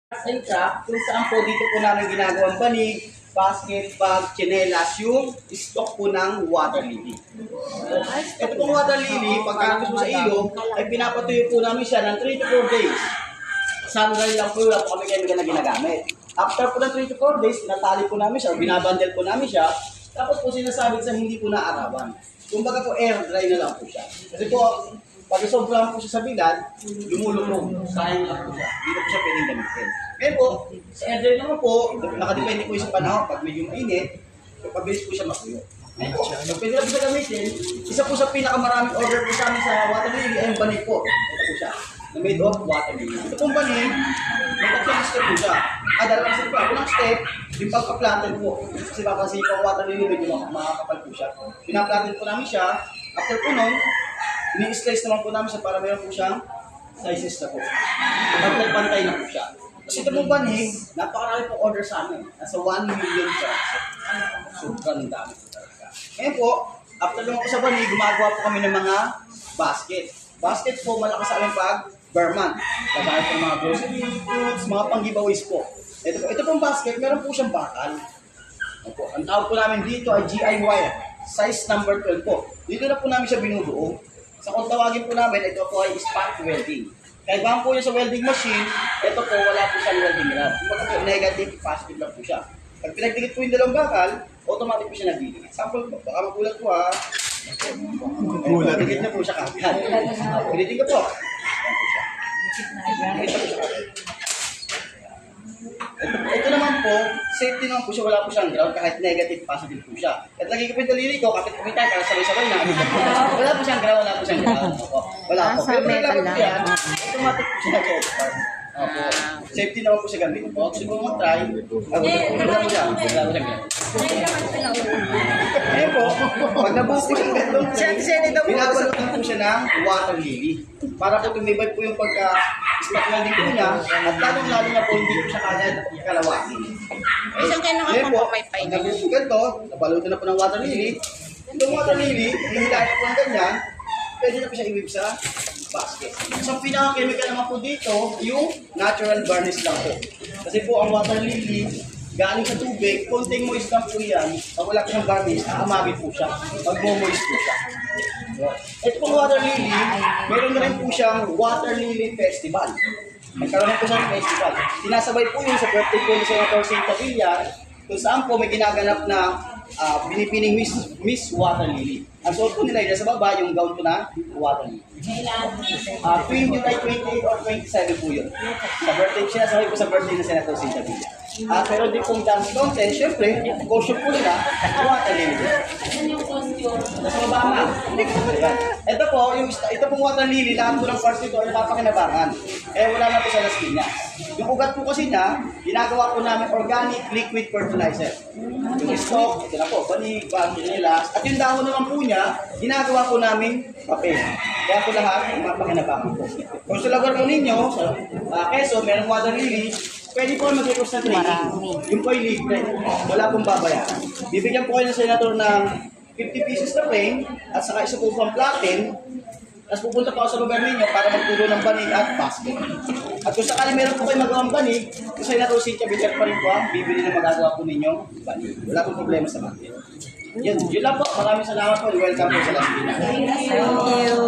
And craft, kung saan po dito po namin ginagawang banig, basket, bag, tsinelas, yung stock po ng water lily. Ito pong water lily, pagkakapos po sa ilog, ay pinapatuyo po namin siya ng 3 to 4 days. Sandal lang po, wala po kami chemical na ginagamit. After po ng 3 to 4 days, natali po namin siya, binabandel po namin siya, tapos po sinasabit sa hindi po naarawan. Kumbaga po air dry na lang po siya. Kasi po, pag sobrang po siya sa bilad, lumulunong, sayang lang po siya. Hindi po siya pwedeng gamitin. Ngayon po, sa air dry naman po, nakadepende po yung sa panahon, pag medyo mainit, pabilis po siya matuyo. Ngayon po, pwede na po siya gamitin, isa po sa pinakamaraming order po sa amin sa water lily ay yung banig po. Ito po siya, na made of water lily. Ito pong banig, may tatlong step po siya. Dalawang step pa. Unang step, yung pagpa-planted po. Kasi papansin ko ang water lily, medyo makakapal po siya. Pina-planted po namin siya. After po nun, ini-slice naman po namin siya para meron po siyang sizes na po. Pantay na po siya. Kasi ito pong banig, napakarami po order sa amin. Nasa 1 million siya. Sobrang dami po talaga. Ngayon po, after naman po sa banig, gumagawa po kami ng mga basket. Basket po, malakas sa aming pag-berman. Kagaya po mga grocery, fruits, mga pang-giveaways po. Ito pong basket, meron po siyang bakal. Opo, ang tawag po namin dito ay GI wire. Size number 12 po. Dito na po namin siya binubuo. Sa kung tawagin po namin, ito po ay spot welding. Kahit bang po niya sa welding machine, ito po wala po siyang welding rod. Kumbaga po, negative, positive lang po siya. Pag pinagdikit po yung dalawang bakal, automatic po siya nagdidikit. Sample po, baka magulat po ha. Pinagdikit na po siya kagad. Pinagdikit po. Ayan po siya. Pinagdikit po siya kagad. Ito naman po, safety naman po siya, wala po siyang ground kahit negative, positive po siya. At lagi ko po yung daliri ko, kapit kumitay, para sabay-sabay na. Wala po siyang ground, wala po siyang ground. Wala po. Pero pag po yan, automatic po siya nag-expire. Opo. Safety naman po siya gamitin po. Gusto mo mag-try, wala po siya. Wala po siyang ground. Ngayon po, pag nabastik ang gandong binabalot po siya ng water lily. Para po tumibay po yung pagka-spot welding po niya, at lalong-lalo na po hindi po siya kagad kalawangin. Isang kayo Ngayon po, may pag nabubugan to, nabalutin na po ng water lily, itong water lily, hihilahin po ng ganyan, pwede na po siya iwib sa basket. So, ang pinaka-chemical naman po dito, yung natural varnish lang po. Kasi po, ang water lily, galing sa tubig, konting moist lang po yan, pag wala po siyang varnish, aamagin po siya, mag-moist po siya. Ito pong water lily, meron na rin po siyang water lily festival. Nagkaroon po siyang festival. Sinasabay po yun sa birthday po ni Senator Santa Villa, kung saan po may ginaganap na binipining Miss Water Lily. Ang suot po nila yun sa baba, yung gown po na water lily. 20 by 28 or 27 po yun. Sa birthday, sinasabay po sa birthday ni Senator Santa Villa. Pero di pong dance contest, syempre, costume po nila, water lily. Nasa baba na. Ito po, ito pong water lily, lahat po ng parts nito ay napapakinabangan. Wala na po sa Las Piñas. Yung ugat po kasi na, ginagawa po namin organic liquid fertilizer. Yung stock, ito na po, banig, bag, tsinelas. At yung dahon naman po niya, ginagawa po namin papel. Kaya po lahat, napapakinabangan po. Kung sa lugar po ninyo, sa Quezon, merong water lily, pwede po mag-request na training. Yung po ay libre. Wala pong babayaran. Bibigyan po kayo ng senator ng 50 pieces na frame at saka isa po pang platin. Tapos pupunta po ako sa lugar ninyo para magturo ng banig at basket. At kung sakali meron po kayo magawang banig, yung senator si Chabigat pa rin po ang bibili na magagawa po ninyo banig. Wala pong problema sa market. Yun lang po. Maraming salamat po. Welcome po sa Las Piñas. Thank you.